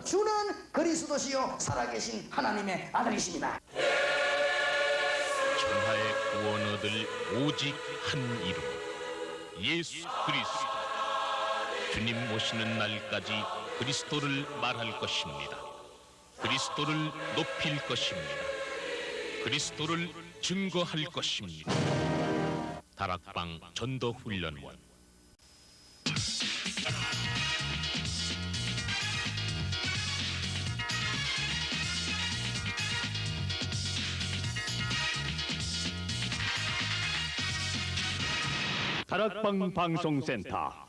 주는 그리스도시요 살아계신 하나님의 아들이십니다. 천하의 구원 얻을 오직 한 이름, 예수 그리스도. 주님 모시는 날까지 그리스도를 말할 것입니다. 그리스도를 높일 것입니다. 그리스도를 증거할 것입니다. 다락방 전도훈련원. 다락방 방송센터.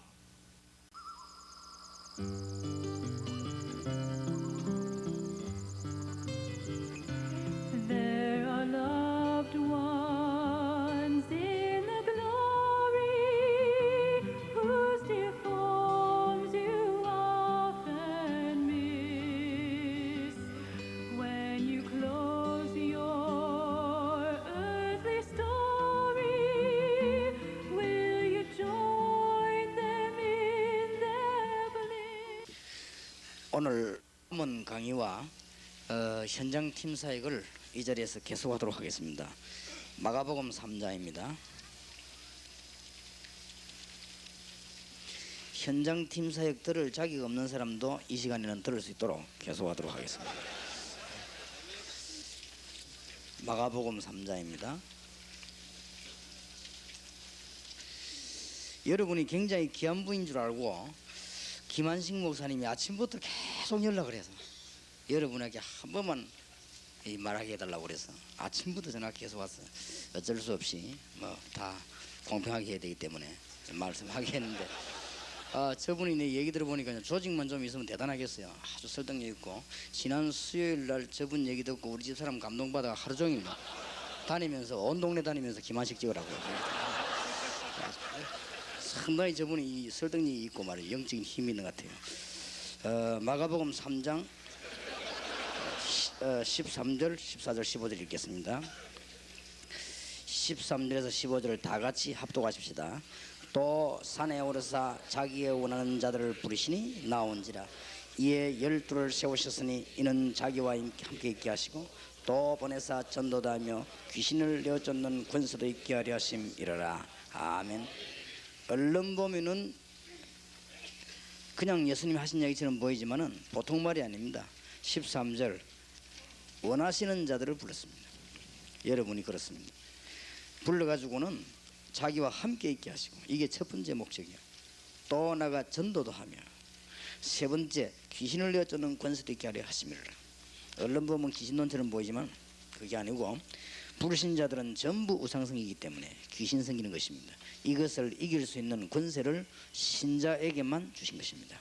There are loved ones in the glory whose dear forms you often miss when you close your earthly story. Will you join them in their bliss? 오늘 본문 강의와 현장 팀 사역을 이 자리에서 계속하도록 하겠습니다. 마가복음 3장입니다. 현장 팀 사역 들을 자격 없는 사람도 이 시간에는 들을 수 있도록 계속하도록 하겠습니다. 마가복음 3장입니다. 여러분이 굉장히 귀한 분인 줄 알고 김한식 목사님이 아침부터 계속 연락을 해서 여러분에게 한 번만 말하게 해달라고 그래서 아침부터 전화 계속 왔어요. 어쩔 수 없이 뭐 다 공평하게 해야 되기 때문에 말씀하게 했는데 저분이 내 얘기 들어보니까 조직만 좀 있으면 대단하겠어요. 아주 설득력 있고 지난 수요일 날 저분 얘기 듣고 우리 집 사람 감동받아 하루 종일 다니면서 온 동네 다니면서 김한식 찍으라고 상당히 저분이 설득력이 있고 말이에요. 영적인 힘이 있는 것 같아요. 마가복음 3장 13절, 14절, 15절 읽겠습니다. 13절에서 15절을 다 같이 합독하십시다. 또 산에 오르사 자기의 원하는 자들을 부르시니 나온지라. 이에 12를 세우셨으니 이는 자기와 함께 있게 하시고 또 보내사 전도다하며 귀신을 내어쫓는 권세도 있게 하려 하심이러라. 아멘. 얼른 보면은 그냥 예수님이 하신 얘기처럼 보이지만은 보통 말이 아닙니다. 13절 원하시는 자들을 불렀습니다. 여러분이 그렇습니다. 불러가지고는 자기와 함께 있게 하시고 이게 첫 번째 목적이에요. 또 나가 전도도 하며 세 번째 귀신을 내어쫓는 권세도 있게 하려 하심이라. 얼른 보면 귀신론처럼 보이지만 그게 아니고 부르신 자들은 전부 우상성이기 때문에 귀신 생기는 것입니다. 이것을 이길 수 있는 권세를 신자에게만 주신 것입니다.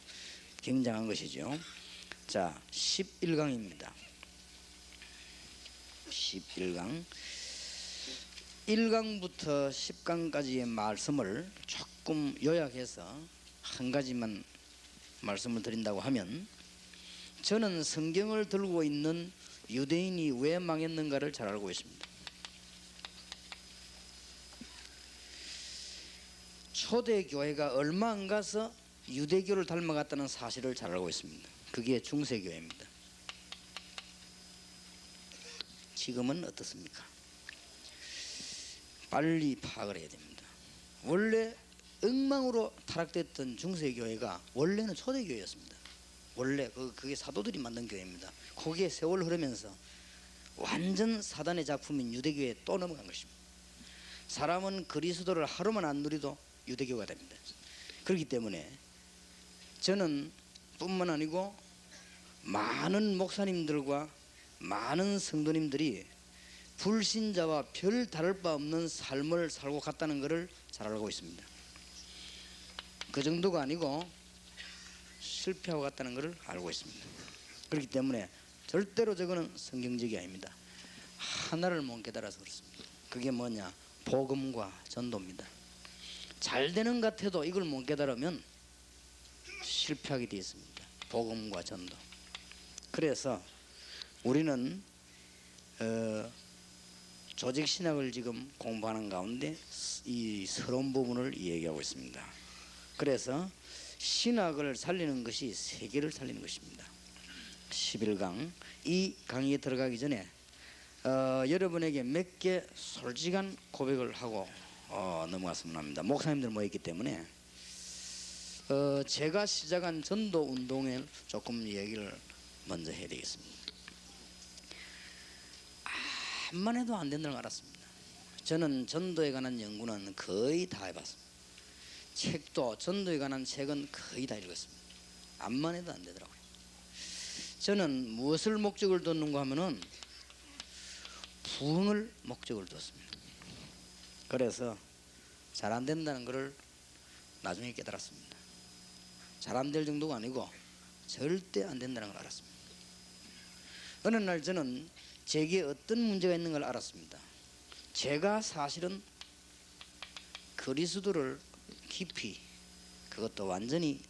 굉장한 것이죠. 자, 11강입니다. 11강 1강부터 10강까지의 말씀을 조금 요약해서 한 가지만 말씀을 드린다고 하면 저는 성경을 들고 있는 유대인이 왜 망했는가를 잘 알고 있습니다. 초대교회가 얼마 안 가서 유대교를 닮아갔다는 사실을 잘 알고 있습니다. 그게 중세교회입니다. 지금은 어떻습니까? 빨리 파악을 해야 됩니다. 원래 엉망으로 타락됐던 중세교회가 원래는 초대교회였습니다. 원래 그게 사도들이 만든 교회입니다. 거기에 세월 흐르면서 완전 사단의 작품인 유대교회에 또 넘어간 것입니다. 사람은 그리스도를 하루만 안 누리도 유대교가 됩니다. 그렇기 때문에 저는 뿐만 아니고 많은 목사님들과 많은 성도님들이 불신자와 별 다를 바 없는 삶을 살고 갔다는 것을 잘 알고 있습니다. 그 정도가 아니고 실패하고 갔다는 것을 알고 있습니다. 그렇기 때문에 절대로 저거는 성경적이 아닙니다. 하나를 못 깨달아서 그렇습니다. 그게 뭐냐? 복음과 전도입니다. 잘 되는 것 같아도 이걸 못 깨달으면 실패하게 되어 있습니다. 복음과 전도. 그래서 우리는 조직신학을 지금 공부하는 가운데 이 서론 부분을 이야기하고 있습니다. 그래서 신학을 살리는 것이 세계를 살리는 것입니다. 11강 이 강의에 들어가기 전에 여러분에게 몇 개 솔직한 고백을 하고 넘어갔으면 합니다. 목사님들 모였기 때문에 제가 시작한 전도 운동을 조금 얘기를 먼저 해야 되겠습니다. 암만 해도 안 된다는 걸 알았습니다. 저는 전도에 관한 연구는 거의 다 해봤습니다. 책도 전도에 관한 책은 거의 다 읽었습니다. 암만 해도 안 되더라고요. 저는 무엇을 목적을 뒀는가 하면은 부흥을 목적을 뒀습니다. 그래서 잘 안 된다는 것을 나중에 깨달았습니다. 잘 안 될 정도가 아니고 절대 안 된다는 걸 알았습니다. 어느 날 저는 제게 어떤 문제가 있는 걸 알았습니다. 제가 사실은 그리스도를 깊이 그것도 완전히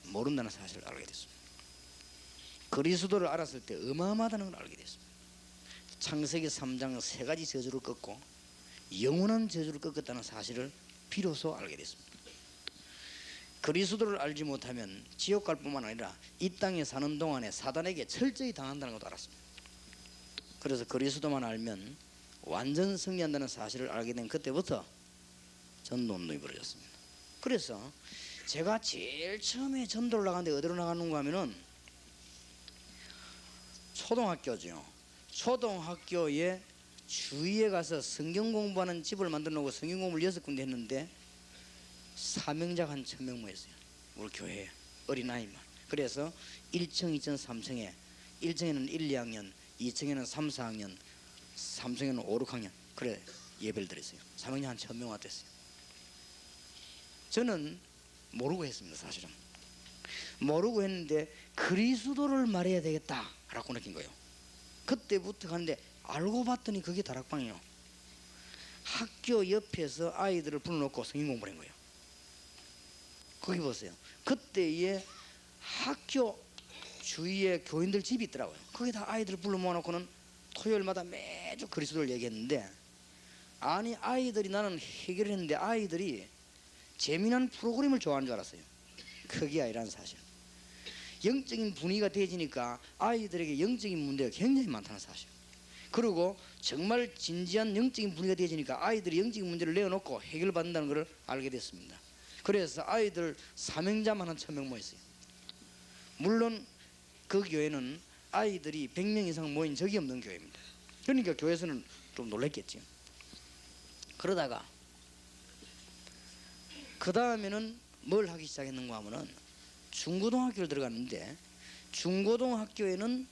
모른다는 사실을 알게 됐습니다. 그리스도를 알았을 때 어마어마하다는 걸 알게 됐습니다. 창세기 3장 3가지 저주를 꺾고 영원한 저주를 꺾었다는 사실을 비로소 알게 됐습니다. 그리스도를 알지 못하면 지옥 갈 뿐만 아니라 이 땅에 사는 동안에 사단에게 철저히 당한다는 것도 알았습니다. 그래서 그리스도만 알면 완전 승리한다는 사실을 알게 된 그때부터 전도운동이 벌어졌습니다. 그래서 제가 제일 처음에 전도를 나가는데 어디로 나가는가 하면은 초등학교죠. 초등학교에 주위에 가서 성경 공부하는 집을 만들어 놓고 성경 공부를 6군데 했는데 사명자가 한 1000명 모였어요. 우리 교회에 어린아이만. 그래서 1층, 2층, 3층에 1층에는 1, 2학년, 2층에는 3, 4학년, 3층에는 5, 6학년 그래 예배를 드렸어요. 사명자 한 1000명 왔댔어요. 저는 모르고 했습니다. 사실은 모르고 했는데 그리스도를 말해야 되겠다라고 느낀 거예요. 그때부터 갔는데 알고 봤더니 그게 다락방이에요. 학교 옆에서 아이들을 불러놓고 성경 공부를 한 거예요. 거기 보세요. 그때에 학교 주위에 교인들 집이 있더라고요. 거기다 아이들을 불러 모아놓고는 토요일마다 매주 그리스도를 얘기했는데 아니 아이들이 나는 해결했는데 아이들이 재미난 프로그램을 좋아하는 줄 알았어요. 그게 아니라는 사실. 영적인 분위기가 되어지니까 아이들에게 영적인 문제가 굉장히 많다는 사실. 그리고 정말 진지한 영적인 분위기가 되어지니까 아이들이 영적인 문제를 내어놓고 해결받는다는 것을 알게 됐습니다. 그래서 아이들 사명자만 한 1000명 모였어요. 물론 그 교회는 아이들이 100명 이상 모인 적이 없는 교회입니다. 그러니까 교회에서는 좀 놀랬겠죠. 그러다가 그 다음에는 뭘 하기 시작했는가 하면은 중고등학교를 들어갔는데 중고등학교에는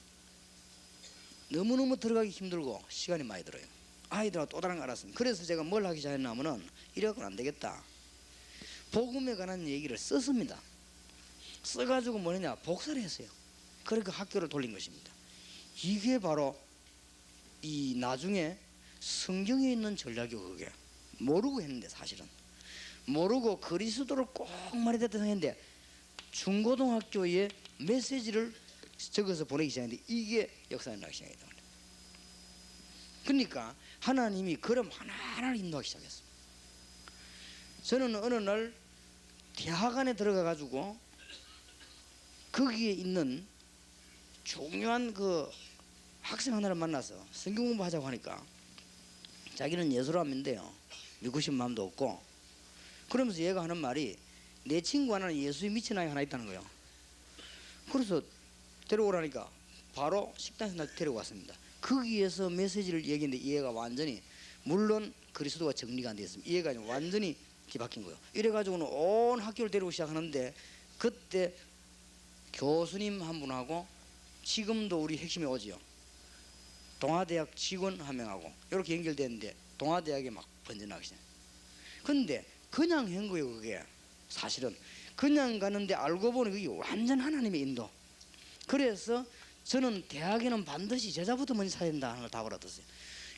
너무너무 들어가기 힘들고 시간이 많이 들어요. 아이들하고 또 다른 걸 알았습니다. 그래서 제가 뭘 하기 시작했나 하면은 이래갖고는 안 되겠다. 복음에 관한 얘기를 썼습니다. 써가지고 뭐냐 복사를 했어요. 그러니까 학교를 돌린 것입니다. 이게 바로 이 나중에 성경에 있는 전략이고 그게 모르고 했는데 사실은 모르고 그리스도를 꼭 말해야 됐다 생각했는데 중고등학교에 메시지를 적어서 보내기 시작했는데 이게 역사에 나기 시작했다. 그러니까 하나님이 그럼 하나하나 인도하기 시작했어요. 저는 어느 날 대학원에 들어가 가지고 거기에 있는 중요한 그 학생 하나를 만나서 성경 공부하자고 하니까 자기는 예술함인데요 믿고 싶은 마음도 없고 그러면서 얘가 하는 말이 내 친구 하나는 예수에 미친 아이가 하나 있다는 거예요. 그래서 데려오라니까 바로 식당에서 나 데리고 왔습니다. 거기에서 메시지를 얘기했는데 얘가 완전히 물론 그리스도가 정리가 안 되었습니다. 얘가 완전히 뒤바뀐 거예요. 이래가지고는 온 학교를 데리고 시작하는데 그때 교수님 한 분하고 지금도 우리 핵심에 오지요. 동아대학 직원 한 명하고 이렇게 연결됐는데 동아대학에 막 번져나가기 시작해요. 근데 그냥 한 거예요. 그게 사실은 그냥 가는데 알고 보니 그게 완전 하나님의 인도. 그래서 저는 대학에는 반드시 제자부터 먼저 사야 된다 하는 걸 답을 얻었어요.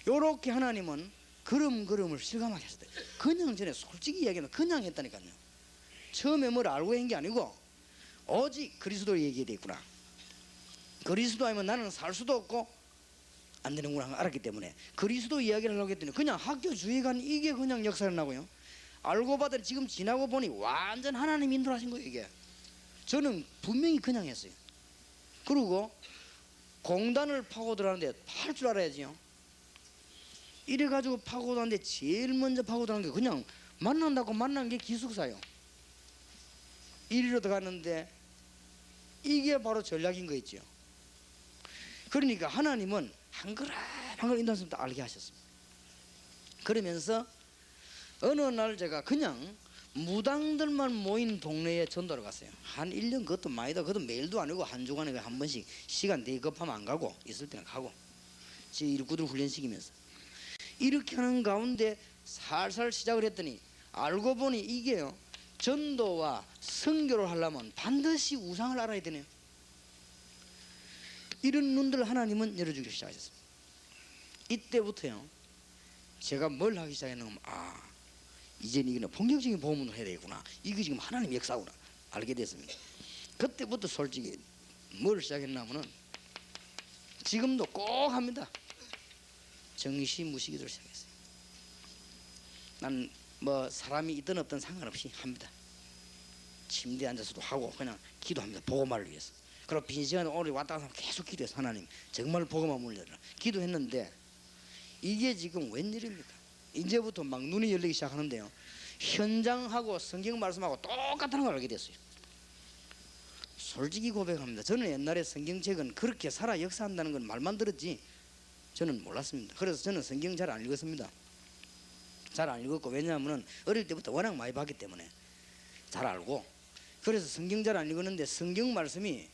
요렇게 하나님은 걸음걸음을 실감하게 하셨대요. 그냥 전에 솔직히 이야기하면 그냥 했다니까요. 처음에 뭘 알고 한 게 아니고 오직 그리스도를 얘기해야 되겠구나. 그리스도 아니면 나는 살 수도 없고 안 되는구나 알았기 때문에 그리스도 이야기를 하려고 했더니 그냥 학교 주위에 간 이게 그냥 역사를 나고요. 알고 봤더니 지금 지나고 보니 완전 하나님 인도하신 거예요. 이게 저는 분명히 그냥 했어요. 그리고 공단을 파고 들어가는데 팔 줄 알아야지요. 이래가지고 파고 들어가는데 제일 먼저 파고 들어가는 게 그냥 만난다고 만난 게 기숙사요. 이리로 들어가는데 이게 바로 전략인 거 있죠. 그러니까 하나님은 한 걸음 한 걸음 인도하시면서 알게 하셨습니다. 그러면서 어느 날 제가 그냥 무당들만 모인 동네에 전도를 갔어요. 한 1년 그것도 많이다. 그것도 매일도 아니고 한 주간에 한 번씩 시간 되게 급하면 안 가고 있을 때는 가고 제 일구들 훈련시키면서 이렇게 하는 가운데 살살 시작을 했더니 알고 보니 이게요, 전도와 선교를 하려면 반드시 우상을 알아야 되네요. 이런 눈들을 하나님은 열어주기 시작하셨습니다. 이때부터요 제가 뭘 하기 시작했냐면 이제는 이거는 본격적인 복음을 해야 되겠구나. 이게 지금 하나님 역사구나 알게 됐습니다. 그때부터 솔직히 뭘 시작했냐면은 지금도 꼭 합니다. 정시무시기도를 시작했어요. 난 뭐 사람이 있든 없든 상관없이 합니다. 침대에 앉아서도 하고 그냥 기도합니다. 복음을 위해서. 그리고 빈 시간에 오늘 왔다 갔다 계속 기도해서 하나님 정말 복음만 물려라 기도했는데 이게 지금 웬일입니까? 이제부터 막 눈이 열리기 시작하는데요, 현장하고 성경 말씀하고 똑같은 걸 알게 됐어요. 솔직히 고백합니다. 저는 옛날에 성경책은 그렇게 살아 역사한다는 건 말만 들었지 저는 몰랐습니다. 그래서 저는 성경 잘 안 읽었습니다. 잘 안 읽었고, 왜냐하면 어릴 때부터 워낙 많이 봤기 때문에 잘 알고, 그래서 성경 잘 안 읽었는데 성경 말씀이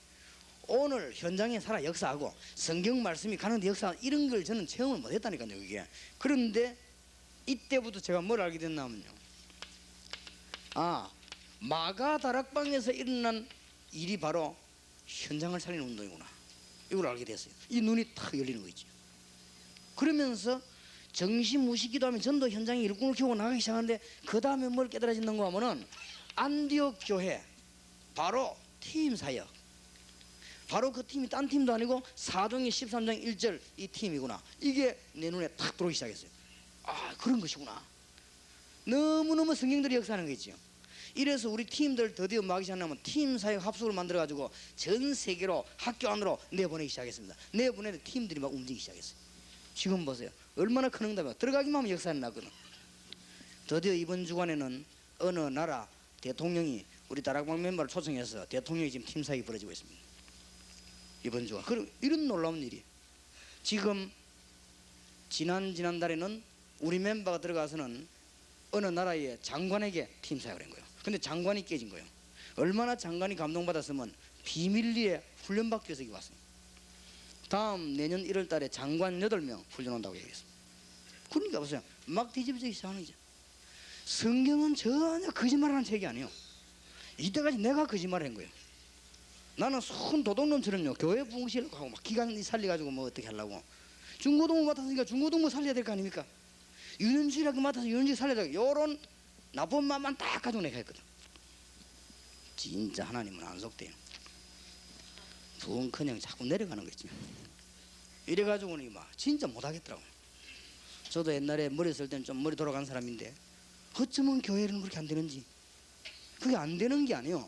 오늘 현장에 살아 역사하고 성경 말씀이 가는데 역사, 이런 걸 저는 체험을 못했다니까요 이게. 그런데 이때부터 제가 뭘 알게 됐냐면요, 마가 다락방에서 일어난 일이 바로 현장을 살리는 운동이구나, 이걸 알게 됐어요. 이 눈이 탁 열리는 거 있죠. 그러면서 정시무시기도 하면 전도 현장에 일꾼을 키우고 나가기 시작하는데, 그 다음에 뭘 깨달아진다고 하면은 안디옥 교회 바로 팀 사역, 바로 그 팀이 딴 팀도 아니고 사도행전 13장 1절 이 팀이구나, 이게 내 눈에 탁 들어오기 시작했어요. 그런 것이구나. 너무너무 성경들이 역사하는 거 있죠. 이래서 우리 팀들 드디어 뭐 하기 시작하면 팀 사역 합숙을 만들어 가지고 전 세계로 학교 안으로 내보내기 시작했습니다. 내보내는데 팀들이 막 움직이기 시작했어요. 지금 보세요, 얼마나 큰 응답이야. 들어가기만 하면 역사는 나거든. 드디어 이번 주간에는 어느 나라 대통령이 우리 다락방 멤버를 초청해서 대통령이 지금 팀 사역이 벌어지고 있습니다. 이번 주간. 그리고 이런 놀라운 일이, 지금 지난달에는 우리 멤버가 들어가서는 어느 나라의 장관에게 팀 사역을 한 거예요. 근데 장관이 깨진 거예요. 얼마나 장관이 감동받았으면 비밀리에 훈련받기 위해서 왔어요. 다음 내년 1월 달에 장관 8명 훈련 온다고 얘기했습니다. 그러니까 보세요, 막 뒤집어지기 시작하는 거죠. 성경은 전혀 거짓말하는 책이 아니에요. 이때까지 내가 거짓말을 한 거예요. 나는 손 도둑놈처럼요 교회 부흥시키려고 하고 막 기간 살려가지고 뭐 어떻게 하려고, 중고등부 맡았으니까 중고등부 살려야 될 거 아닙니까? 유년주의라고 맡아서 유년주의 살려야 되고, 요런 나쁜 마음만 딱 가지고 내가 했거든. 진짜 하나님은 안 속대요. 부흥커녕 자꾸 내려가는 거 있지. 이래가지고는 막 진짜 못하겠더라고요. 저도 옛날에 머리 쓸 때는 좀 머리 돌아간 사람인데 어쩌면 교회는 그렇게 안 되는지. 그게 안 되는 게 아니에요,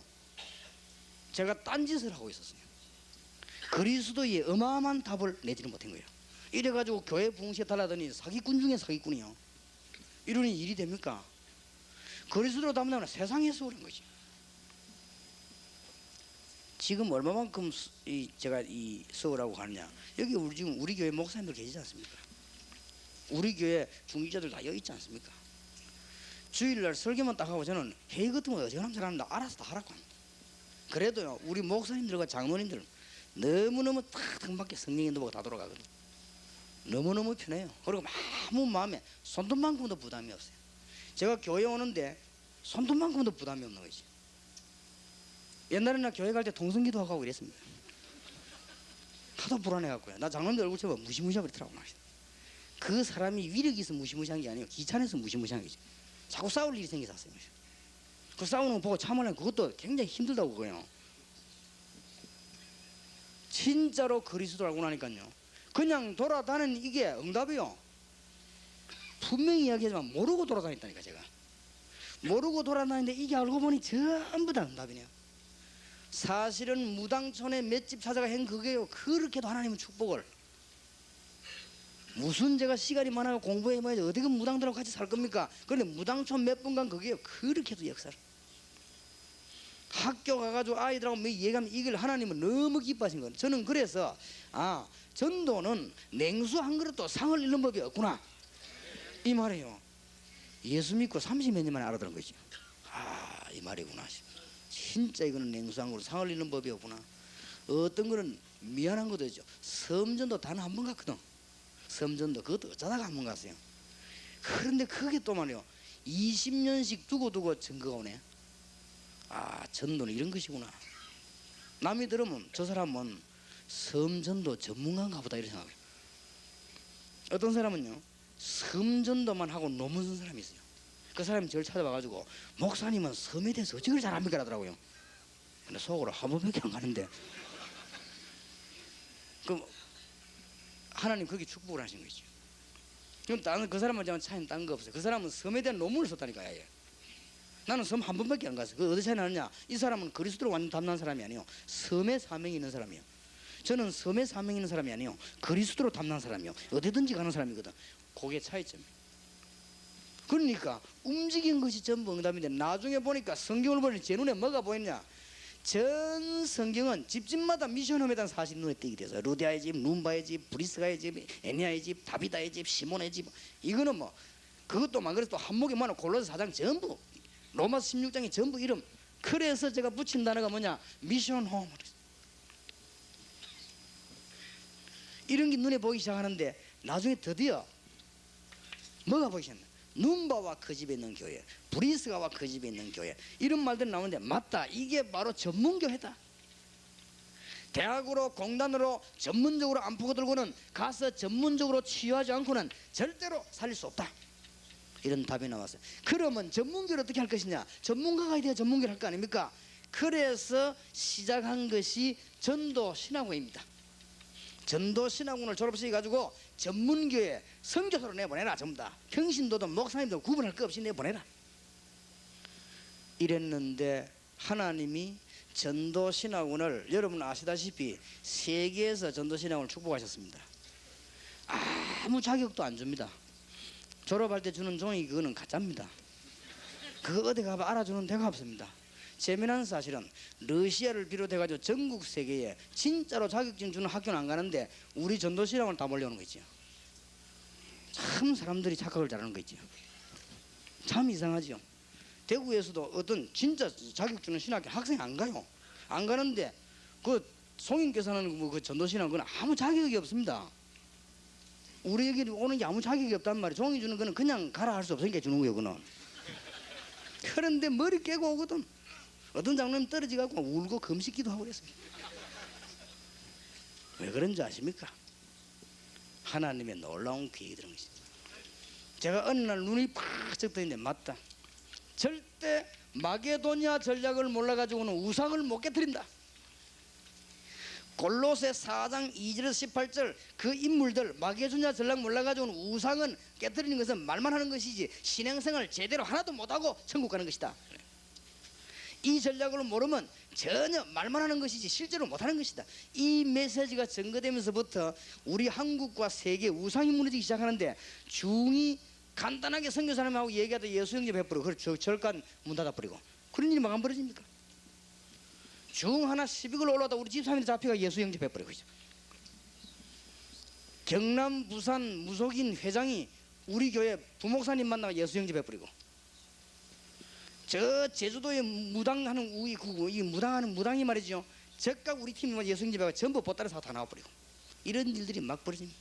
제가 딴짓을 하고 있었어요. 그리스도의 어마어마한 답을 내지는 못한 거예요. 이래가지고 교회 부흥시에 달라더니 사기꾼 중에 사기꾼이요. 이러니 일이 됩니까? 그리스도로 담당하는 세상에서 오는 거지. 지금 얼마만큼 제가 이 서울하고 가느냐, 여기 지금 우리 교회 목사님들 계시지 않습니까? 우리 교회 중직자들 다 여기 있지 않습니까? 주일날 설교만 딱 하고 저는 회의 같은 거 어지간하면 잘하는데 알아서 다 하라고 합니다. 그래도요 우리 목사님들과 장로님들은 너무너무 딱 등밖에 성령 인도보고 다 돌아가거든. 너무너무 편해요. 그리고 아무 마음에 손톱만큼도 부담이 없어요. 제가 교회 오는데 손톱만큼도 부담이 없는 거지. 옛날에는 교회 갈 때 동성기도 하고 이랬습니다. 하도 불안해갖고요. 나 장로님들 얼굴 쳐봐 무시무시하고 그러더라고. 그 사람이 위력이 있어 무시무시한 게 아니고 귀찮아서 무시무시한 거지. 자꾸 싸울 일이 생겨서 그 싸우는 거 보고 참으려면 그것도 굉장히 힘들다고 그거요. 진짜로 그리스도 알고 나니까요, 그냥 돌아다니는 이게 응답이요. 분명히 이야기하지만 모르고 돌아다녔다니까. 제가 모르고 돌아다니는데 이게 알고 보니 전부 다 응답이네요. 사실은 무당촌에 맷집 찾아가 한 그게요. 그렇게도 하나님은 축복을. 무슨 제가 시간이 많아서 공부해봐야지 어떻게 무당들하고 같이 살 겁니까? 그런데 무당촌 몇 분간 그게요. 그렇게도 역사를. 학교 가가지고 아이들하고 뭐 얘기하면 이걸 하나님은 너무 기뻐하신 거예요. 저는 그래서 전도는 냉수 한 그릇도 상을 잃는 법이 없구나 이 말이에요. 예수 믿고 30몇 년 만에 알아들은 거죠. 이 말이구나. 진짜 이거는 냉수 한 그릇 상을 잃는 법이 없구나. 어떤 거는 미안한 것도 있죠. 섬전도 단 한 번 갔거든. 섬전도 그것도 어쩌다가 한 번 갔어요. 그런데 그게 또 말이에요. 20년씩 두고 증거가 오네. 전도는 이런 것이구나. 남이 들으면 저 사람은 섬전도 전문가인가 보다 이렇게 생각해요. 어떤 사람은요 섬전도만 하고 논문 쓴 사람이 있어요. 그 사람이 저를 찾아와가지고 목사님은 섬에 대해서 어찌 그리 잘합니까 하더라고요. 근데 속으로 한 번밖에 안 가는데 그럼 하나님 거기 축복을 하신 거죠. 그럼 다른 그 사람은 저는 차이는 딴 거 없어요. 그 사람은 섬에 대한 논문을 썼다니까요. 아예. 나는 섬 한 번밖에 안 갔어요. 그 어디 차이 나느냐? 이 사람은 그리스도로 완전 담난 사람이 아니에요. 섬에 사명이 있는 사람이에요. 저는 섬에 사명이 있는 사람이 아니에요. 그리스도로 담난 사람이에요. 어디든지 가는 사람이거든. 그게 차이점이에요. 그러니까 움직인 것이 전부 응답인데 나중에 보니까 성경을 보니 제 눈에 뭐가 보였냐? 전 성경은 집집마다 미션홈에 대한 사실이 눈에 띄게 돼서 루디아의 집, 룸바의 집, 브리스가의 집, 애니아의 집, 다비다의 집, 시몬의 집 이거는 뭐 그것도만 그래서 또 한목에 많은 골로새 4장 전부 로마서 16장이 전부 이름. 그래서 제가 붙인 단어가 뭐냐? 미션홈. 이런 게 눈에 보이기 시작하는데 나중에 드디어 뭐가 보이기 시작했나? 눈바와 그 집에 있는 교회, 브리스가와 그 집에 있는 교회 이런 말들이 나오는데 맞다. 이게 바로 전문교회다. 대학으로 공단으로 전문적으로 안 퍼들고는 가서 전문적으로 치유하지 않고는 절대로 살릴 수 없다. 이런 답이 나왔어요. 그러면 전문교를 어떻게 할 것이냐? 전문가가 돼야 전문교를 할 거 아닙니까? 그래서 시작한 것이 전도신학원입니다. 전도신학원을 졸업시켜가지고 전문교회 선교사로 내보내라. 전부 다 평신도든 목사님도 구분할 거 없이 내보내라. 이랬는데 하나님이 전도신학원을 여러분 아시다시피 세계에서 전도신학원을 축복하셨습니다. 아무 자격도 안 줍니다. 졸업할 때 주는 종이 그거는 가짜입니다. 그거 어디 가봐 알아주는 데가 없습니다. 재미난 사실은 러시아를 비롯해가지고 전국 세계에 진짜로 자격증 주는 학교는 안 가는데 우리 전도신학원을 다 몰려오는 거 있죠. 참 사람들이 착각을 잘하는 거 있죠. 참 이상하죠. 대구에서도 어떤 진짜 자격 주는 신학교 학생이 안 가요. 안 가는데 그 송인께서는 뭐 그 전도신학원은 아무 자격이 없습니다. 우리에게 오는 게 아무 자격이 없단 말이에요. 종이 주는 거는 그냥 가라 할 수 없으니까 주는 거예요. 그는. 그런데 머리 깨고 오거든. 어떤 장로님 떨어지고 울고 금식기도 하고 그랬어요. 왜 그런지 아십니까? 하나님의 놀라운 계획이 들은 것이죠. 제가 어느 날 눈이 팍 뜨는데 맞다. 절대 마게도니아 전략을 몰라가지고는 우상을 못 깨뜨린다. 골로새 4장 2절에서 18절 그 인물들 마게도니아 전략 몰라가지고는 우상은 깨뜨리는 것은 말만 하는 것이지 신앙생활을 제대로 하나도 못하고 천국 가는 것이다. 이 전략을 모르면 전혀 말만 하는 것이지 실제로 못하는 것이다. 이 메시지가 전거되면서부터 우리 한국과 세계 우상이 무너지기 시작하는데 중이 간단하게 선교 사람하고 얘기하다 예수 영접 해버리고 그렇죠. 절간 문 닫아버리고 그런 일이 막 안 벌어집니까? 중 하나 12글 올라오다 우리 집사람이 잡혀가 예수 영접해버리고 있죠. 경남 부산 무속인 회장이 우리 교회 부목사님 만나가 예수 영접해버리고 저 제주도에 무당하는 이 무당하는 무당이 말이죠. 즉각 우리 팀이 예수 영접해가 전부 보따리 사고 다 나와버리고 이런 일들이 막 벌어집니다.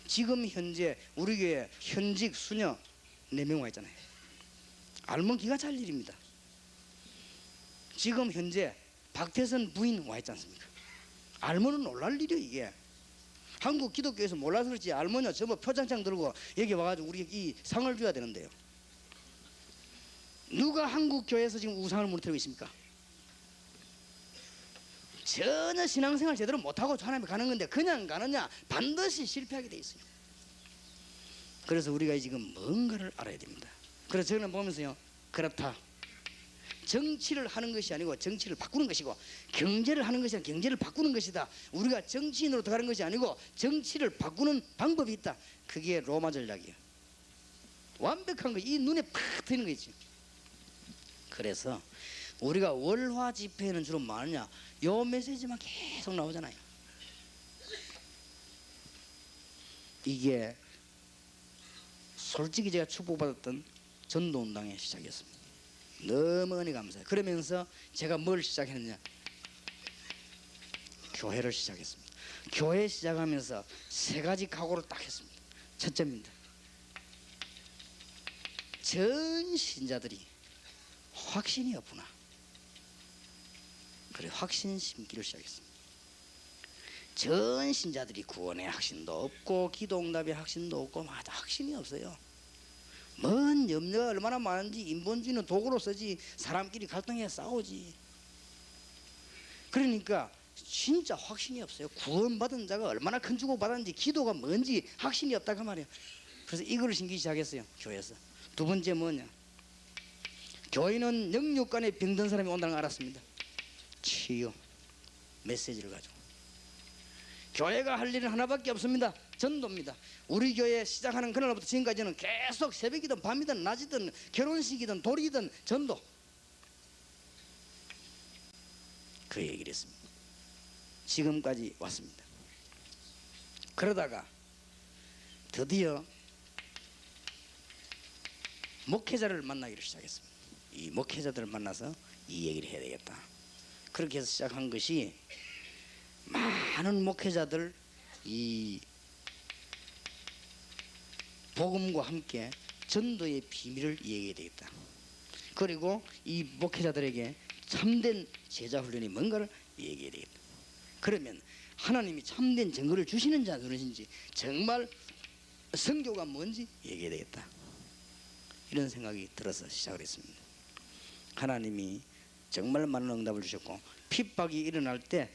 지금 현재 우리 교회 현직 수녀 4명 와 있잖아요. 알면 기가 찰 일입니다. 지금 현재 박태선 부인 와 있지 않습니까? 알면은 놀랄 일이에요. 이게 한국 기독교에서 몰라서 그렇지 알면요 전부 표창장 들고 여기 와가지고 우리 이 상을 줘야 되는데요. 누가 한국 교회에서 지금 우상을 무너뜨리고 있습니까? 전혀 신앙생활 제대로 못하고 하나님에 가는 건데 그냥 가느냐 반드시 실패하게 돼 있어요. 그래서 우리가 지금 뭔가를 알아야 됩니다. 그래서 저는 보면서요 그렇다. 정치를 하는 것이 아니고 정치를 바꾸는 것이고, 경제를 하는 것이 아니고 경제를 바꾸는 것이다. 우리가 정치인으로 들어가는 것이 아니고 정치를 바꾸는 방법이 있다. 그게 로마 전략이에요. 완벽한 거, 이 눈에 팍 트이는 거지. 그래서 우리가 월화 집회에는 주로 뭐 하느냐, 요 메시지만 계속 나오잖아요. 이게 솔직히 제가 축복받았던 전도운동의 시작이었습니다. 너무 은혜 감사해요. 그러면서 제가 뭘 시작했느냐, 교회를 시작했습니다. 교회 시작하면서 세 가지 각오를 딱 했습니다. 첫째입니다, 전 신자들이 확신이 없구나. 그래, 확신 심기를 시작했습니다. 전 신자들이 구원의 확신도 없고 기도응답의 확신도 없고 막 확신이 없어요. 뭔 염려가 얼마나 많은지. 인본주의는 도구로 쓰지 사람끼리 갈등해 싸우지. 그러니까 진짜 확신이 없어요. 구원받은 자가 얼마나 큰 축복 받았는지, 기도가 뭔지 확신이 없다 그 말이에요. 그래서 이거를 신기 시작했어요, 교회에서. 두 번째 뭐냐, 교회는 영육 간에 병든 사람이 온다는 걸 알았습니다. 치유 메시지를 가지고 교회가 할 일은 하나밖에 없습니다. 전도입니다. 우리 교회 시작하는 그날부터 지금까지는 계속 새벽이든 밤이든 낮이든 결혼식이든 돌이든 전도, 그 얘기를 했습니다. 지금까지 왔습니다. 그러다가 드디어 목회자를 만나기를 시작했습니다. 이 목회자들을 만나서 이 얘기를 해야 되겠다. 그렇게 해서 시작한 것이, 많은 목회자들 이 복음과 함께 전도의 비밀을 얘기해야 되겠다. 그리고 이 목회자들에게 참된 제자 훈련이 뭔가를 얘기해야 되겠다. 그러면 하나님이 참된 증거를 주시는 자 누구신지, 정말 성교가 뭔지 얘기해야 되겠다. 이런 생각이 들어서 시작을 했습니다. 하나님이 정말 많은 응답을 주셨고, 핍박이 일어날 때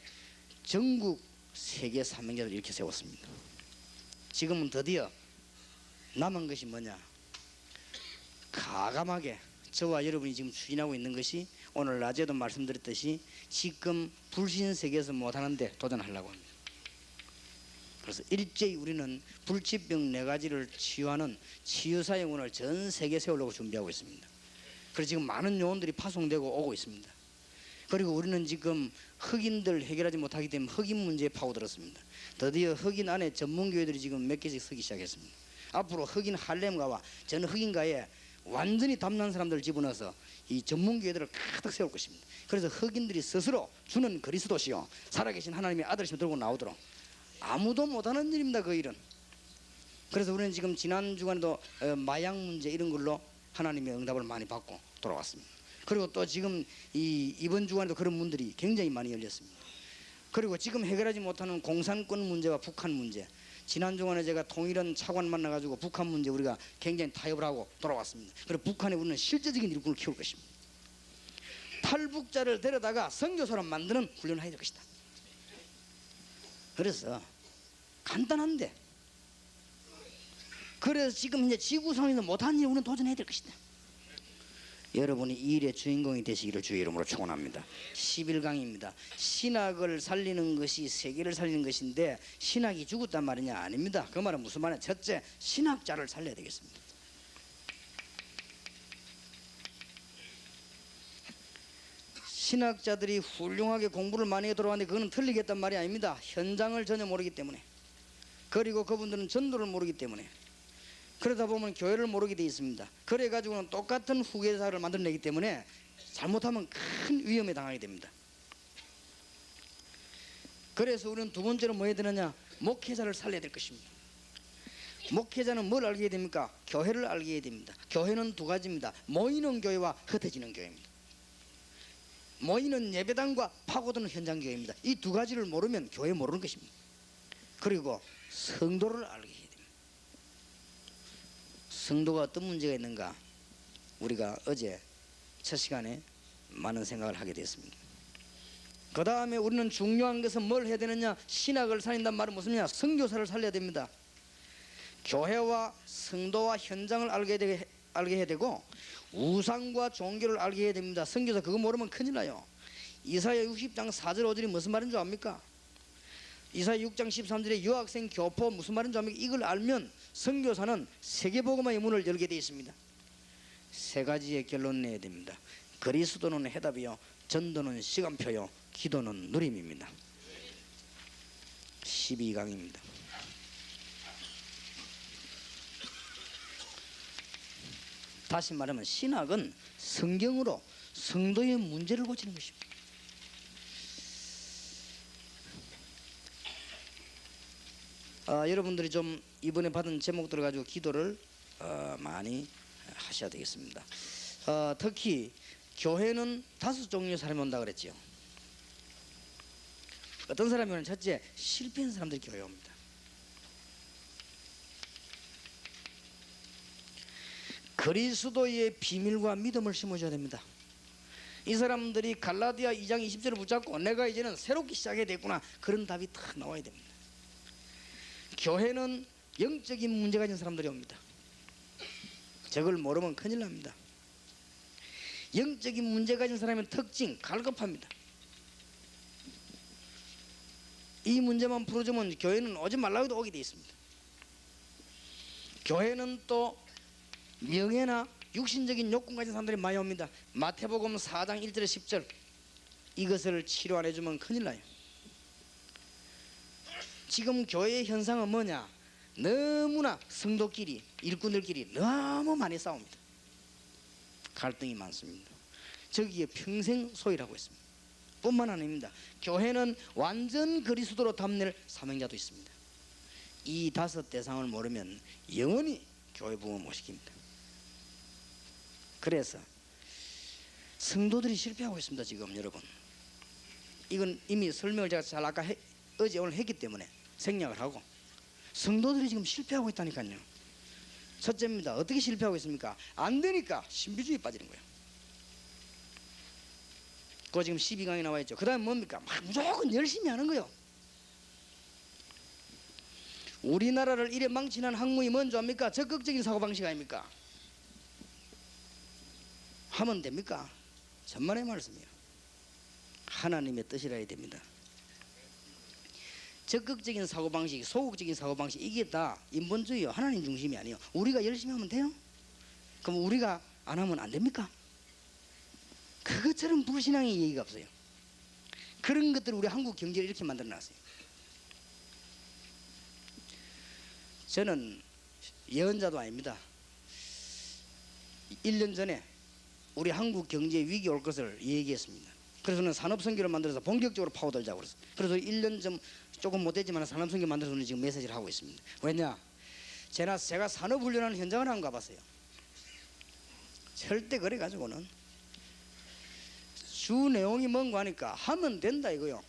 전국 세계 사명자를 이렇게 세웠습니다. 지금은 드디어 남은 것이 뭐냐, 가감하게 저와 여러분이 지금 추진하고 있는 것이, 오늘 낮에도 말씀드렸듯이 지금 불신 세계에서 못하는데 도전하려고 합니다. 그래서 일제히 우리는 불치병 4가지를 치유하는 치유사역원을 전 세계에 세우려고 준비하고 있습니다. 그래서 지금 많은 요원들이 파송되고 오고 있습니다. 그리고 우리는 지금 흑인들 해결하지 못하기 때문에 흑인 문제에 파고들었습니다. 드디어 흑인 안에 전문교회들이 지금 몇 개씩 서기 시작했습니다. 앞으로 흑인 할렘가와 전 흑인가에 완전히 담난 사람들을 집어넣어서 이 전문교회들을 가득 세울 것입니다. 그래서 흑인들이 스스로 주는 그리스도시요 살아계신 하나님의 아들이시며 들고 나오도록, 아무도 못하는 일입니다, 그 일은. 그래서 우리는 지금 지난 주간에도 마약 문제 이런 걸로 하나님의 응답을 많이 받고 돌아왔습니다. 그리고 또 지금 이번 주간에도 그런 문들이 굉장히 많이 열렸습니다. 그리고 지금 해결하지 못하는 공산권 문제와 북한 문제, 지난 주간에 제가 통일원 차관 만나가지고 북한 문제 우리가 굉장히 타협을 하고 돌아왔습니다. 그리고 북한에 우리는 실제적인 일꾼을 키울 것입니다. 탈북자를 데려다가 선교사로 만드는 훈련을 해야 될 것이다. 그래서 간단한데, 그래서 지금 이제 지구상에서 못한 일 우리는 도전해야 될 것이다. 여러분이 이 일의 주인공이 되시기를 주의 이름으로 축원합니다. 11강입니다. 신학을 살리는 것이 세계를 살리는 것인데, 신학이 죽었단 말이냐? 아닙니다. 그 말은 무슨 말이냐? 첫째, 신학자를 살려야 되겠습니다. 신학자들이 훌륭하게 공부를 많이 해 돌아왔는데 그거는 틀리겠단 말이 아닙니다. 현장을 전혀 모르기 때문에, 그리고 그분들은 전도를 모르기 때문에, 그러다 보면 교회를 모르게 돼 있습니다. 그래가지고는 똑같은 후계자를 만들어내기 때문에 잘못하면 큰 위험에 당하게 됩니다. 그래서 우리는 두 번째로 뭐 해야 되느냐, 목회자를 살려야 될 것입니다. 목회자는 뭘 알게 해야 됩니까? 교회를 알게 해야 됩니다. 교회는 두 가지입니다. 모이는 교회와 흩어지는 교회입니다. 모이는 예배당과 파고드는 현장 교회입니다. 이 두 가지를 모르면 교회 모르는 것입니다. 그리고 성도를 알게 해야 됩니다. 성도가 어떤 문제가 있는가, 우리가 어제 첫 시간에 많은 생각을 하게 됐습니다. 그 다음에 우리는 중요한 것은 뭘 해야 되느냐, 신학을 살린단 말은 무슨냐, 선교사를 살려야 됩니다. 교회와 성도와 현장을 알게 알게 해야 되고 우상과 종교를 알게 해야 됩니다. 선교사 그거 모르면 큰일 나요. 이사야 60장 4절 5절이 무슨 말인 줄 압니까? 이사야 6장 13절에 여학생 교포 무슨 말인 줄 압니까? 이걸 알면 선교사는 세계복음화의 문을 열게 되어 있습니다. 세 가지의 결론 내야 됩니다. 그리스도는 해답이요, 전도는 시간표요, 기도는 누림입니다. 12강입니다. 다시 말하면 신학은 성경으로 성도의 문제를 고치는 것입니다. 여러분들이 좀 이번에 받은 제목들을 가지고 기도를 많이 하셔야 되겠습니다. 특히 교회는 5종류의 사람이 온다 그랬죠. 어떤 사람이 오면 첫째, 실패한 사람들이 교회에 옵니다. 그리스도의 비밀과 믿음을 심어줘야 됩니다. 이 사람들이 갈라디아 2장 20절을 붙잡고 내가 이제는 새롭게 시작해야 되겠구나, 그런 답이 탁 나와야 됩니다. 교회는 영적인 문제 가진 사람들이 옵니다. 저걸 모르면 큰일 납니다. 영적인 문제 가진 사람의 특징, 갈급합니다. 이 문제만 풀어주면 교회는 오지 말라고 해도 오게 되어 있습니다. 교회는 또 명예나 육신적인 욕구 가진 사람들이 많이 옵니다. 마태복음 4장 1절에 10절, 이것을 치료 안 해주면 큰일 나요. 지금 교회의 현상은 뭐냐? 너무나 성도끼리, 일꾼들끼리 너무 많이 싸웁니다. 갈등이 많습니다. 저기에 평생 소일하고 있습니다. 뿐만 아닙니다. 교회는 완전 그리스도로 담낼 사명자도 있습니다. 이 5 대상을 모르면 영원히 교회 부흥을 못 시킵니다. 그래서 성도들이 실패하고 있습니다. 지금 여러분, 이건 이미 설명을 제가 잘 아까 어제 오늘 했기 때문에 생략을 하고, 성도들이 지금 실패하고 있다니까요. 첫째입니다. 어떻게 실패하고 있습니까? 안 되니까 신비주의 빠지는 거예요. 그거 지금 12강에 나와 있죠. 그 다음에 뭡니까? 막 무조건 열심히 하는 거예요. 우리나라를 이래 망치는 학문이 뭔지 압니까? 적극적인 사고방식 아닙니까? 하면 됩니까? 천만의 말씀이에요. 하나님의 뜻이라 해야 됩니다. 적극적인 사고방식, 소극적인 사고방식, 이게 다 인본주의요, 하나님 중심이 아니에요. 우리가 열심히 하면 돼요? 그럼 우리가 안 하면 안 됩니까? 그것처럼 불신앙의 얘기가 없어요. 그런 것들을 우리 한국 경제를 이렇게 만들어 놨어요. 저는 예언자도 아닙니다. 1년 전에 우리 한국 경제에 위기 올 것을 얘기했습니다. 그래서 저는 산업선교를 만들어서 본격적으로 파고들자고 그랬어요. 그래서 1년 좀 조금 못했지만 산업선교 만들어서 지금 메시지를 하고 있습니다. 왜냐? 제가 산업훈련하는 현장을 안 가봤어요. 절대 그래 가지고는 주 내용이 뭔가 하니까 하면 된다 이거요.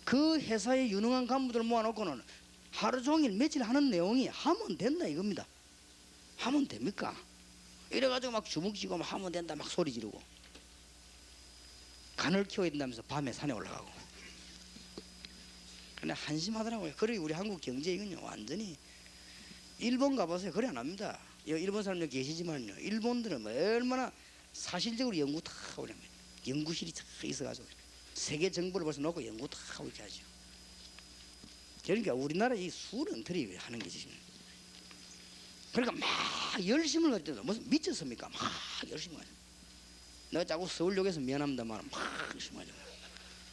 그 회사의 유능한 간부들 모아놓고는 하루 종일 며칠 하는 내용이 하면 된다 이겁니다. 하면 됩니까? 이래가지고 막 주먹쥐고 막 하면 된다 막 소리 지르고, 간을 키워야 된다면서 밤에 산에 올라가고. 근데 한심하더라고요. 그래 우리 한국 경제 이건요 완전히, 일본 가보세요. 그래 안 합니다. 일본 사람들 계시지만요, 일본들은 얼마나 사실적으로 연구 다 하고 그러면 연구실이 다 있어가지고 세계 정보를 벌써 놓고 연구 다 하고 이렇게 하죠. 그러니까 우리나라 이 수런들이 하는 게 지금, 그러니까 막 열심을 가지고 무슨 미쳤습니까? 막 열심히 하죠. 내가 자꾸 서울역에서 미안합니다만 막 열심히 하죠.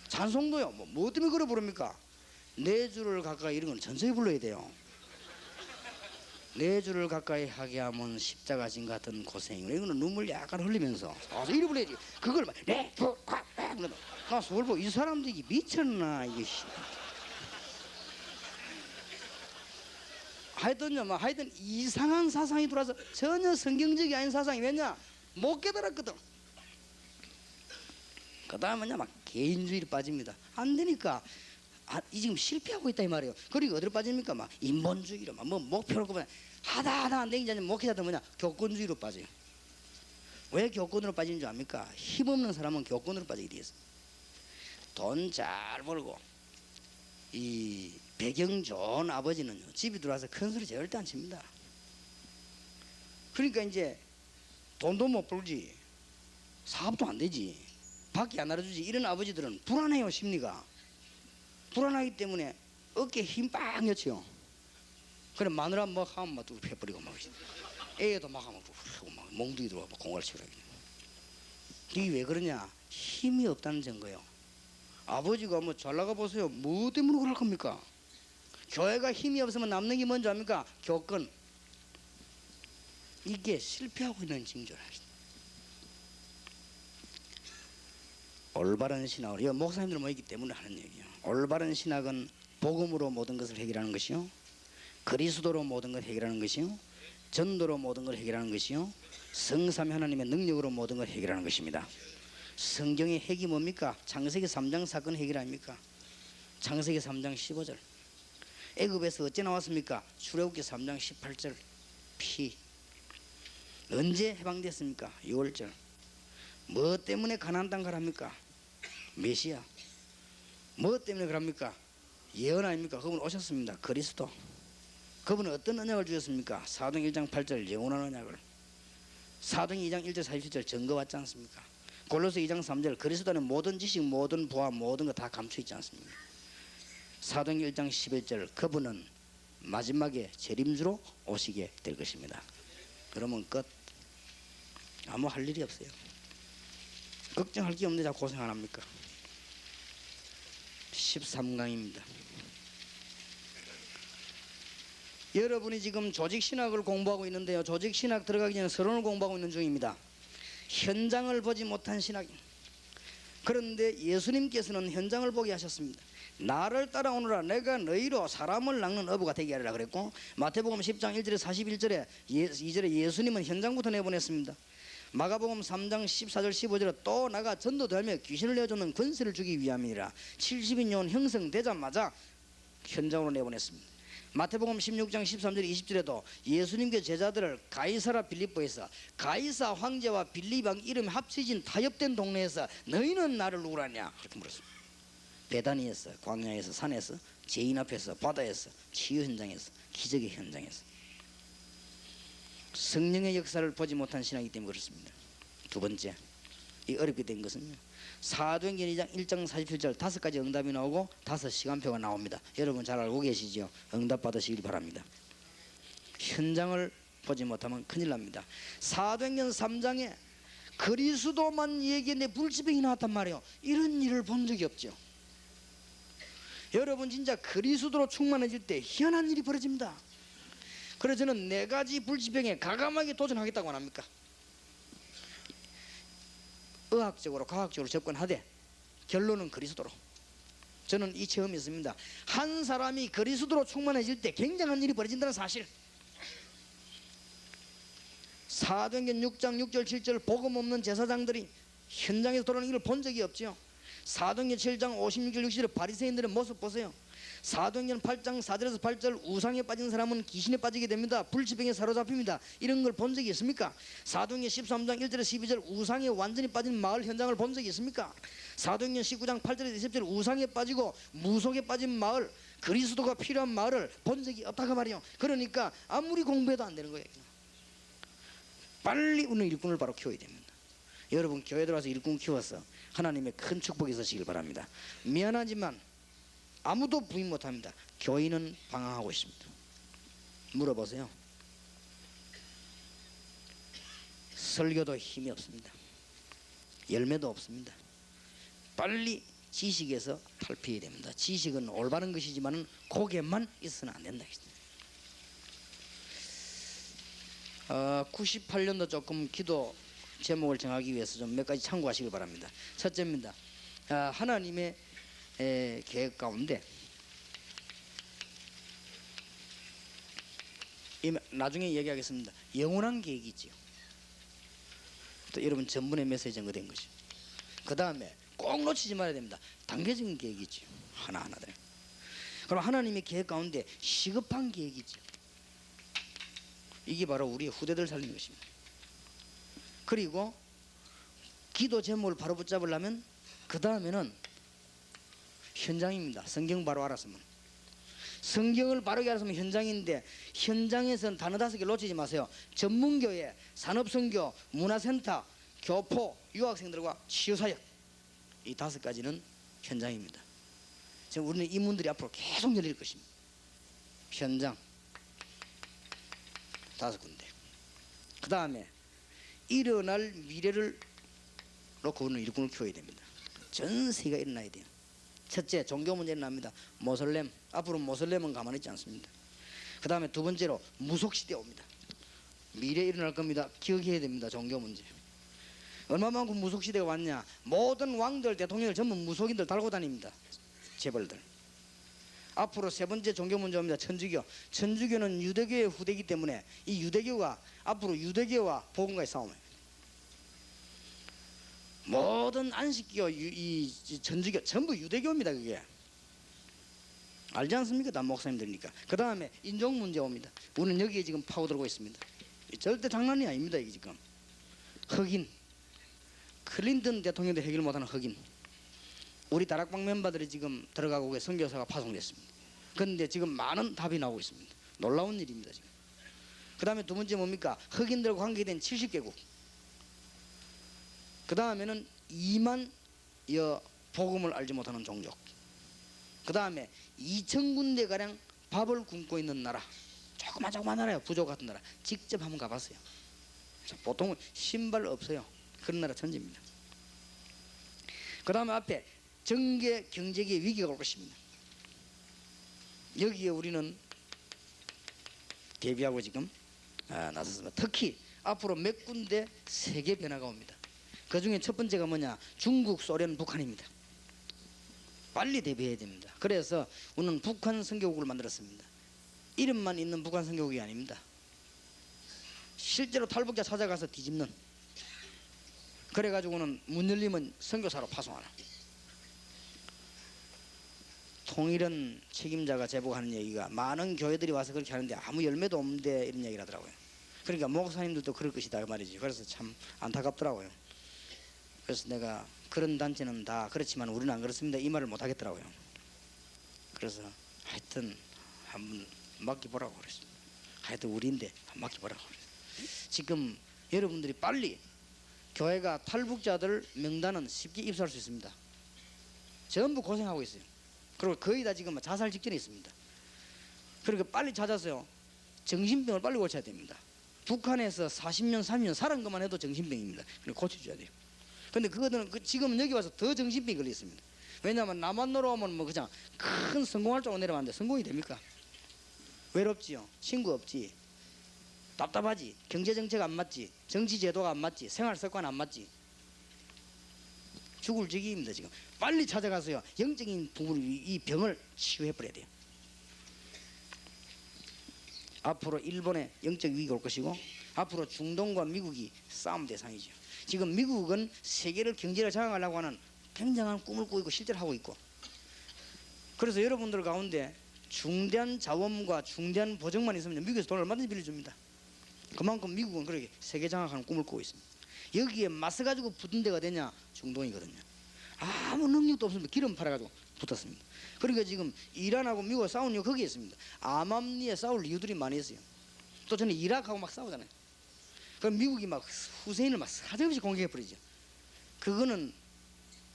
찬송도요 뭐 때문에 그래 부릅니까? 4주를 가까이, 이런 건 천천히 불러야 돼요. 4주를 가까이 하게 하면 십자가 진 같은 고생, 이거는 눈물 약간 흘리면서 이리 불러야지. 그걸 막 나 서울 보고 이 사람들이 미쳤나 이게. 하여튼 이상한 사상이 들어와서 전혀 성경적이 아닌 사상이, 왜냐? 못 깨달았거든. 그 다음에 뭐냐, 막 개인주의로 빠집니다. 안 되니까 이 지금 실패하고 있다 이 말이에요. 그리고 어디로 빠집니까? 막 인본주의로 막 뭐 목표를 꼽아 하다 안 되기 전에 목회자들 뭐냐, 교권주의로 빠져요. 왜 교권으로 빠지는 줄 압니까? 힘없는 사람은 교권으로 빠지게 되어 있어요. 돈 잘 벌고 이 배경 좋은 아버지는요 집에 들어와서 큰 소리 절대 안 칩니다. 그러니까 이제 돈도 못 벌지, 사업도 안 되지, 밖에 안 알아주지. 이런 아버지들은 불안해요. 심리가 불안하기 때문에 어깨에 힘 빡 넣지요. 그래 마누라 뭐 하면 막 뚝 패버리고 막 애도 막 하면 막 몽둥이 들어와 막 공갈 치우라. 이게 왜 그러냐? 힘이 없다는 증거예요. 아버지가 뭐 잘 나가 보세요. 뭐 때문에 그럴 겁니까? 교회가 힘이 없으면 남는 게 뭔지 압니까? 교권. 이게 실패하고 있는 징조라. 올바른 신학을, 이거 목사님들 모이기 때문에 하는 얘기예요. 올바른 신학은 복음으로 모든 것을 해결하는 것이요, 그리스도로 모든 걸 해결하는 것이요, 전도로 모든 걸 해결하는 것이요, 성삼위 하나님의 능력으로 모든 걸 해결하는 것입니다. 성경의 핵이 뭡니까? 창세기 3장 사건 해결 아닙니까? 창세기 3장 15절. 애굽에서 어째 나왔습니까? 출애굽기 3장 18절. 피. 언제 해방됐습니까? 6월절. 뭐 때문에 가나안 땅 가랍니까? 메시아. 뭐 때문에 그럽니까? 예언 아닙니까? 그분 오셨습니다. 그리스도. 그분은 어떤 언약을 주셨습니까? 사도행 1장 8절 영원한 언약을. 사도행 2장 1절 47절 증거 왔지 않습니까? 골로새 2장 3절 그리스도는 모든 지식, 모든 부하, 모든 거 다 감춰 있지 않습니까? 사도행 1장 11절 그분은 마지막에 재림주로 오시게 될 것입니다. 그러면 끝. 아무 할 일이 없어요. 걱정할 게 없는데 자꾸 고생 안 합니까? 13강입니다. 여러분이 지금 조직신학을 공부하고 있는데요, 조직신학 들어가기 전에 서론을 공부하고 있는 중입니다. 현장을 보지 못한 신학. 그런데 예수님께서는 현장을 보게 하셨습니다. 나를 따라오너라 내가 너희로 사람을 낚는 어부가 되게 하리라 그랬고, 마태복음 10장 1절에 41절에 2절에 예수님은 현장부터 내보냈습니다. 마가복음 3장 14절 15절에 또 나가 전도되며 귀신을 내쫓는 권세를 주기 위함이라 70인용 형성되자마자 현장으로 내보냈습니다. 마태복음 16장 13절 20절에도 예수님께 제자들을 가이사라 빌립보에서 가이사 황제와 빌립왕 이름이 합쳐진 타협된 동네에서 너희는 나를 누구라냐 그렇게 물었습니다. 베다니에서, 광야에서, 산에서, 죄인 앞에서, 바다에서, 치유 현장에서, 기적의 현장에서. 성령의 역사를 보지 못한 신앙이기 때문에 그렇습니다. 두 번째, 이 어렵게 된 것은요, 사도행전 2장 1장 47절 5가지 응답이 나오고 5시간표가 나옵니다. 여러분 잘 알고 계시죠? 응답 받으시길 바랍니다. 현장을 보지 못하면 큰일 납니다. 사도행전 3장에 그리스도만 얘기했는데 불치병이 나왔단 말이에요. 이런 일을 본 적이 없죠. 여러분 진짜 그리스도로 충만해질 때 희한한 일이 벌어집니다. 그래서 저는 4가지 불치병에 과감하게 도전하겠다고 안 합니까? 의학적으로 과학적으로 접근하되 결론은 그리스도로. 저는 이 체험이 있습니다. 한 사람이 그리스도로 충만해질 때 굉장한 일이 벌어진다는 사실. 사도행전 6장 6절 7절 복음 없는 제사장들이 현장에서 돌아오는 일을 본 적이 없죠. 사도행전 7장 56절 60절 바리새인들의 모습 보세요. 사도행전 8장 4절에서 8절 우상에 빠진 사람은 귀신에 빠지게 됩니다. 불치병에 사로잡힙니다. 이런 걸 본 적이 있습니까? 사도행전 13장 1절에서 12절 우상에 완전히 빠진 마을 현장을 본 적이 있습니까? 사도행전 19장 8절에서 20절 우상에 빠지고 무속에 빠진 마을, 그리스도가 필요한 마을을 본 적이 없다고 말이에요. 그러니까 아무리 공부해도 안 되는 거예요. 빨리 우리는 일꾼을 바로 키워야 됩니다. 여러분 교회 들어와서 일꾼 키워서 하나님의 큰 축복이 있으시길 바랍니다. 미안하지만 아무도 부인 못합니다. 교인은 방황하고 있습니다. 물어보세요. 설교도 힘이 없습니다. 열매도 없습니다. 빨리 지식에서 탈피해야 됩니다. 지식은 올바른 것이지만 고개만 있어서는 안 된다. 98년도 조금 기도 제목을 정하기 위해서 좀 몇 가지 참고하시길 바랍니다. 첫째입니다. 하나님의 계획 가운데 나중에 얘기하겠습니다. 영원한 계획이 있지요. 또 여러분 전분의 메시지 연구된 것이. 그 다음에 꼭 놓치지 말아야 됩니다. 단계적인 계획이 있지요. 하나하나들. 그럼 하나님의 계획 가운데 시급한 계획이 있지요. 이게 바로 우리의 후대들 살리는 것입니다. 그리고 기도 제목을 바로 붙잡으려면 그 다음에는 현장입니다. 성경 바로 알았으면 성경을 바르게 알았으면 현장인데 현장에서는 단어 5개 놓치지 마세요. 전문교회, 산업선교, 문화센터, 교포, 유학생들과 치유사역, 이 5가지는 현장입니다. 지금 우리는 이 문들이 앞으로 계속 열릴 것입니다. 현장 5군데. 그 다음에 일어날 미래를 놓고 우리는 일꾼을 키워야 됩니다. 전 세계가 일어나야 돼요. 첫째, 종교 문제 일어납니다. 모슬렘, 앞으로 모슬렘은 가만히 있지 않습니다. 그 다음에 두 번째로 무속시대 옵니다. 미래에 일어날 겁니다. 기억해야 됩니다. 종교 문제. 얼마만큼 무속시대가 왔냐. 모든 왕들, 대통령들 전부 무속인들 달고 다닙니다. 재벌들. 앞으로 세 번째 종교 문제 옵니다. 천주교. 천주교는 유대교의 후대이기 때문에 이 유대교가 앞으로 유대교와 복음과의 싸움이에요. 모든 안식교, 이 천주교 전부 유대교입니다. 그게 알지 않습니까? 다 목사님들이니까. 그 다음에 인종 문제 옵니다. 우리는 여기에 지금 파고들고 있습니다. 절대 장난이 아닙니다. 이게 지금 흑인, 클린턴 대통령도 해결 못하는 흑인, 우리 다락방 멤버들이 지금 들어가고 그 선교사가 파송됐습니다. 그런데 지금 많은 답이 나오고 있습니다. 놀라운 일입니다. 지금. 그 다음에 두 번째 뭡니까? 흑인들과 관계된 70개국. 그 다음에는 2만 여 복음을 알지 못하는 종족. 그 다음에 2,000군데 가량 밥을 굶고 있는 나라. 조그만 나라예요. 부족 같은 나라. 직접 한번 가봤어요. 보통은 신발 없어요. 그런 나라 천지입니다. 그 다음에 앞에 정계 경제계 위기가 올 것입니다. 여기에 우리는 대비하고 지금 나섰습니다. 특히 앞으로 몇 군데 세계 변화가 옵니다. 그 중에 첫 번째가 뭐냐? 중국, 소련, 북한입니다. 빨리 대비해야 됩니다. 그래서 우리는 북한 선교국을 만들었습니다. 이름만 있는 북한 선교국이 아닙니다. 실제로 탈북자 찾아가서 뒤집는, 그래가지고는 문 열리면 선교사로 파송하는. 통일은 책임자가 제보하는 얘기가 많은 교회들이 와서 그렇게 하는데 아무 열매도 없는데 이런 얘기를 하더라고요. 그러니까 목사님들도 그럴 것이다 그 말이지. 그래서 참 안타깝더라고요. 그래서 내가 그런 단체는 다 그렇지만 우리는 안 그렇습니다 이 말을 못 하겠더라고요. 그래서 하여튼 한번 맡겨보라고 그랬습니다. 하여튼 우리인데 맡겨보라고 그랬어요. 지금 여러분들이 빨리 교회가 탈북자들 명단은 쉽게 입수할 수 있습니다. 전부 고생하고 있어요. 그리고 거의 다 지금 자살 직전에 있습니다. 그러니까 빨리 찾아서요. 정신병을 빨리 고쳐야 됩니다. 북한에서 40년 30년 살은 것만 해도 정신병입니다. 그러니까 고쳐줘야 돼요. 근데 그거는 지금 여기 와서 더 정신병이 걸려 있습니다. 왜냐하면 남한 놀아오면 뭐 그냥 큰 성공할 줄 알고 내려왔는데 성공이 됩니까? 외롭지요. 친구 없지. 답답하지. 경제정책 안 맞지. 정치제도가 안 맞지. 생활습관 안 맞지. 죽을 지기입니다. 지금 빨리 찾아가서요. 영적인 부분을 이 병을 치유해버려야 돼요. 앞으로 일본의 영적 위기가 올 것이고 앞으로 중동과 미국이 싸움 대상이죠. 지금 미국은 세계를 경제를 장악하려고 하는 굉장한 꿈을 꾸고 있고 실제로 하고 있고, 그래서 여러분들 가운데 중대한 자원과 중대한 보정만 있으면 미국에서 돈을 얼마든지 빌려줍니다. 그만큼 미국은 그렇게 세계 장악하는 꿈을 꾸고 있습니다. 여기에 맞서가지고 붙은 데가 되냐? 중동이거든요. 아무 능력도 없으면 기름 팔아가지고 붙었습니다. 그러니까 지금 이란하고 미국하고 싸우는 이유가 거기에 있습니다. 암암리에 싸울 이유들이 많이 있어요. 또 저는 이라크하고 막 싸우잖아요. 그럼 미국이 막 후세인을 막 사정없이 공격해버리죠. 그거는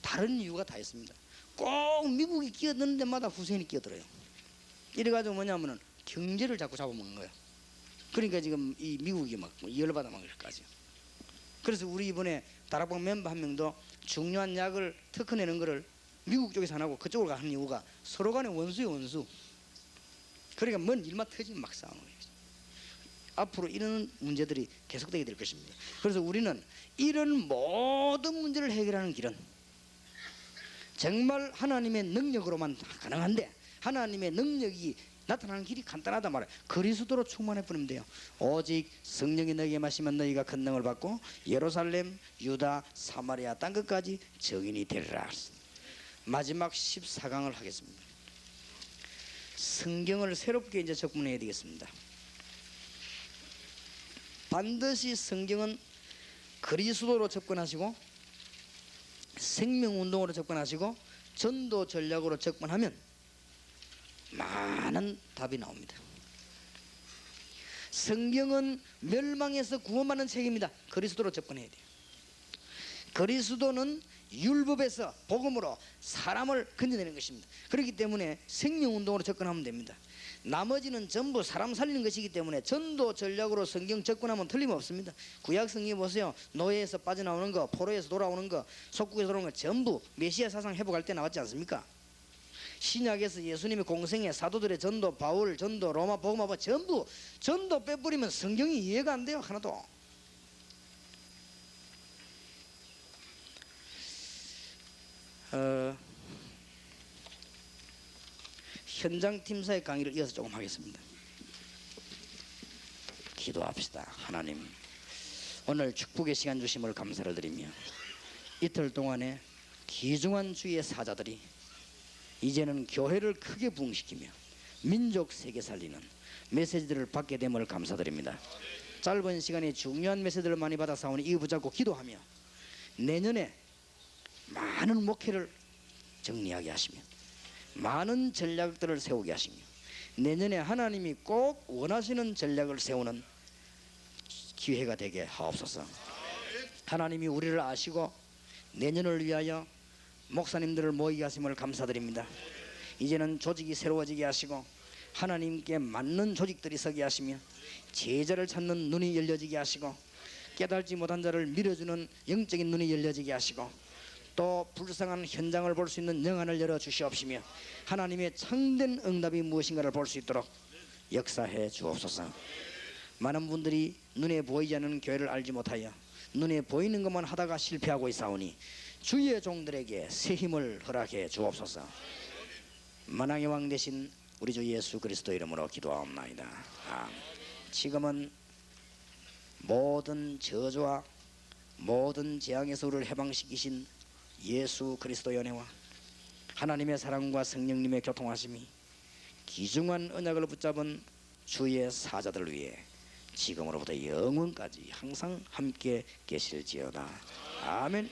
다른 이유가 다 있습니다. 꼭 미국이 끼어드는 데마다 후세인이 끼어들어요. 이래가지고 뭐냐면은 경제를 자꾸 잡아먹는 거예요. 그러니까 지금 이 미국이 막 열받아 막 그럴까지요. 그래서 우리 이번에 다락방 멤버 한 명도 중요한 약을 특허내는 거를 미국 쪽에서 안 하고 그쪽으로 가는 이유가 서로 간에 원수예요, 원수. 그러니까 뭔 일만 터지면 막 싸우는 거예요. 앞으로 이런 문제들이 계속되게 될 것입니다. 그래서 우리는 이런 모든 문제를 해결하는 길은 정말 하나님의 능력으로만 가능한데, 하나님의 능력이 나타나는 길이 간단하다 말이에요. 그리스도로 충만해 버리면 돼요. 오직 성령이 너희에게 마시면 너희가 큰 능을 받고 예루살렘, 유다, 사마리아 땅 끝까지 증인이 되리라. 마지막 14강을 하겠습니다. 성경을 새롭게 이제 접근해야 되겠습니다. 반드시 성경은 그리스도로 접근하시고 생명운동으로 접근하시고 전도 전략으로 접근하면 많은 답이 나옵니다. 성경은 멸망에서 구원받는 책입니다. 그리스도로 접근해야 돼요. 그리스도는 율법에서 복음으로 사람을 건져내는 것입니다. 그렇기 때문에 생명운동으로 접근하면 됩니다. 나머지는 전부 사람 살리는 것이기 때문에 전도 전략으로 성경 접근하면 틀림없습니다. 구약 성경 보세요. 노예에서 빠져나오는 거, 포로에서 돌아오는 거, 속국에서 돌아오는 거 전부 메시아 사상 회복할 때 나왔지 않습니까? 신약에서 예수님의 공생애, 사도들의 전도, 바울 전도, 로마 복음화 전부 전도 빼버리면 성경이 이해가 안 돼요. 하나도. 현장 팀사의 강의를 이어서 조금 하겠습니다. 기도합시다. 하나님, 오늘 축복의 시간 주심을 감사를 드리며 이틀 동안에 귀중한 주의 사자들이 이제는 교회를 크게 부흥시키며 민족 세계 살리는 메시지들을 받게 됨을 감사드립니다. 짧은 시간에 중요한 메시지를 많이 받아사오니 이거 붙잡고 기도하며 내년에 많은 목회를 정리하게 하시며 많은 전략들을 세우게 하시며 내년에 하나님이 꼭 원하시는 전략을 세우는 기회가 되게 하옵소서. 하나님이 우리를 아시고 내년을 위하여 목사님들을 모이게 하심을 감사드립니다. 이제는 조직이 새로워지게 하시고 하나님께 맞는 조직들이 서게 하시며 제자를 찾는 눈이 열려지게 하시고 깨달지 못한 자를 밀어주는 영적인 눈이 열려지게 하시고 또 불쌍한 현장을 볼 수 있는 영안을 열어 주시옵시며 하나님의 참된 응답이 무엇인가를 볼 수 있도록 역사해 주옵소서. 많은 분들이 눈에 보이지 않는 교회를 알지 못하여 눈에 보이는 것만 하다가 실패하고 있사오니 주의 종들에게 새 힘을 허락해 주옵소서. 만왕의 왕 되신 우리 주 예수 그리스도 이름으로 기도하옵나이다. 아멘. 지금은 모든 저주와 모든 재앙에서 우리를 해방시키신 예수 그리스도의 은혜와 하나님의 사랑과 성령님의 교통하심이 귀중한 언약을 붙잡은 주의 사자들 위해 지금으로부터 영원까지 항상 함께 계실지어다. 아멘.